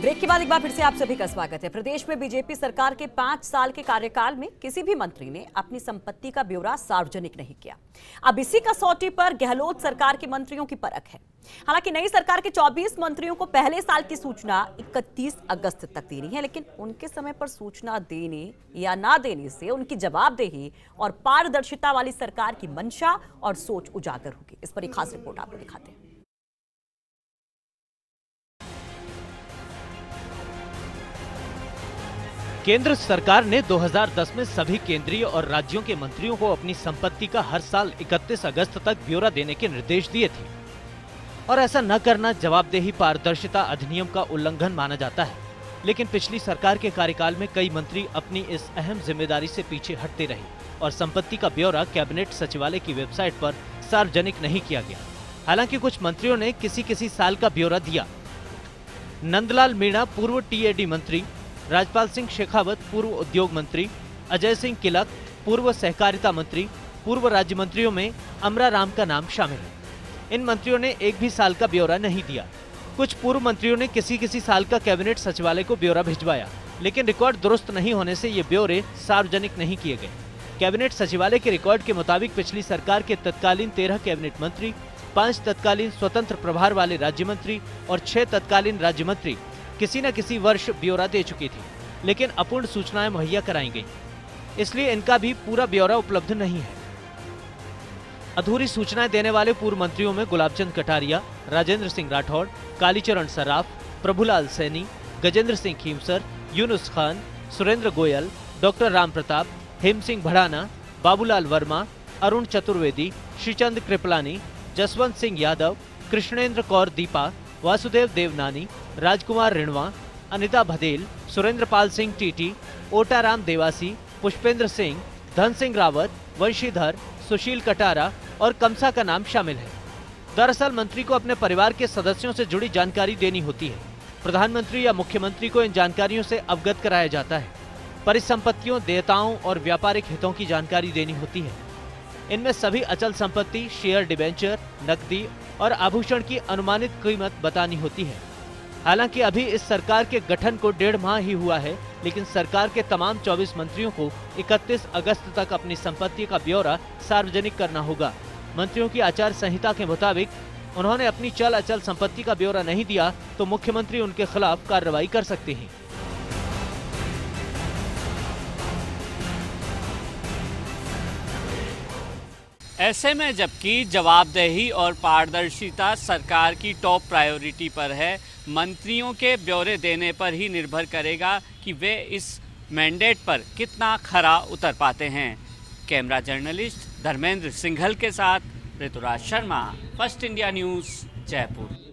Break के बाद एक बार फिर से आप सभी का स्वागत है। प्रदेश में बीजेपी सरकार के 5 साल के कार्यकाल में किसी भी मंत्री ने अपनी संपत्ति का ब्यौरा सार्वजनिक नहीं किया। अब इसी कसौटी पर गहलोत सरकार के मंत्रियों की परख है। हालांकि नई सरकार के 24 मंत्रियों को पहले साल की सूचना 31 अगस्त तक देनी है, लेकिन उनके समय पर सूचना देने या ना देने से उनकी जवाबदेही और पारदर्शिता वाली सरकार की मंशा और सोच उजागर होगी। इस पर एक खास रिपोर्ट आपको दिखाते हैं। केंद्र सरकार ने 2010 में सभी केंद्रीय और राज्यों के मंत्रियों को अपनी संपत्ति का हर साल 31 अगस्त तक ब्यौरा देने के निर्देश दिए थे और ऐसा न करना जवाबदेही पारदर्शिता अधिनियम का उल्लंघन माना जाता है। लेकिन पिछली सरकार के कार्यकाल में कई मंत्री अपनी इस अहम जिम्मेदारी से पीछे हटते रहे और संपत्ति का ब्यौरा कैबिनेट सचिवालय की वेबसाइट पर सार्वजनिक नहीं किया गया। हालांकि कुछ मंत्रियों ने किसी साल का ब्यौरा दिया। नंदलाल मीणा पूर्व टीएडी मंत्री, राजपाल सिंह शेखावत पूर्व उद्योग मंत्री, अजय सिंह किलक पूर्व सहकारिता मंत्री, पूर्व राज्य मंत्रियों में अमरा राम का नाम शामिल है। इन मंत्रियों ने एक भी साल का ब्यौरा नहीं दिया। कुछ पूर्व मंत्रियों ने किसी साल का कैबिनेट सचिवालय को ब्यौरा भिजवाया, लेकिन रिकॉर्ड दुरुस्त नहीं होने से ये ब्यौरे सार्वजनिक नहीं किए गए। कैबिनेट सचिवालय के रिकॉर्ड के मुताबिक पिछली सरकार के तत्कालीन 13 कैबिनेट मंत्री, 5 तत्कालीन स्वतंत्र प्रभार वाले राज्य मंत्री और 6 तत्कालीन राज्य मंत्री किसी न किसी वर्ष ब्यौरा दे चुकी थी, लेकिन अपूर्ण सूचनाएं मुहैया कराई गई, इसलिए इनका भी पूरा ब्यौरा उपलब्ध नहीं है। अधूरी सूचनाएं देने वाले पूर्व मंत्रियों में गुलाबचंद कटारिया, राजेंद्र सिंह राठौड़, कालीचरण सराफ, प्रभुलाल सैनी, गजेंद्र सिंह खीमसर, यूनुस खान, सुरेंद्र गोयल, डॉक्टर राम प्रताप, हेम सिंह भड़ाना, बाबूलाल वर्मा, अरुण चतुर्वेदी, श्रीचंद कृपलानी, जसवंत सिंह यादव, कृष्णेंद्र कौर दीपा, वासुदेव देवनानी, राजकुमार रिणवा, अनिता भदेल, सुरेंद्र पाल सिंह टीटी, ओटाराम देवासी, पुष्पेंद्र सिंह, धन सिंह रावत, वंशीधर, सुशील कटारा और कमसा का नाम शामिल है। दरअसल मंत्री को अपने परिवार के सदस्यों से जुड़ी जानकारी देनी होती है। प्रधानमंत्री या मुख्यमंत्री को इन जानकारियों से अवगत कराया जाता है। परिसंपत्तियों, देयताओं और व्यापारिक हितों की जानकारी देनी होती है। इनमें सभी अचल संपत्ति, शेयर, डिबेंचर, नकदी और आभूषण की अनुमानित कीमत बतानी होती है। हालांकि अभी इस सरकार के गठन को 1.5 माह ही हुआ है, लेकिन सरकार के तमाम 24 मंत्रियों को 31 अगस्त तक अपनी संपत्ति का ब्यौरा सार्वजनिक करना होगा। मंत्रियों की आचार संहिता के मुताबिक उन्होंने अपनी चल अचल संपत्ति का ब्यौरा नहीं दिया तो मुख्यमंत्री उनके खिलाफ कार्रवाई कर सकते हैं। ऐसे में जबकि जवाबदेही और पारदर्शिता सरकार की टॉप प्रायोरिटी पर है, मंत्रियों के ब्यौरे देने पर ही निर्भर करेगा कि वे इस मैंडेट पर कितना खरा उतर पाते हैं। कैमरा जर्नलिस्ट धर्मेंद्र सिंघल के साथ Rituraj Sharma, First India News, Jaipur.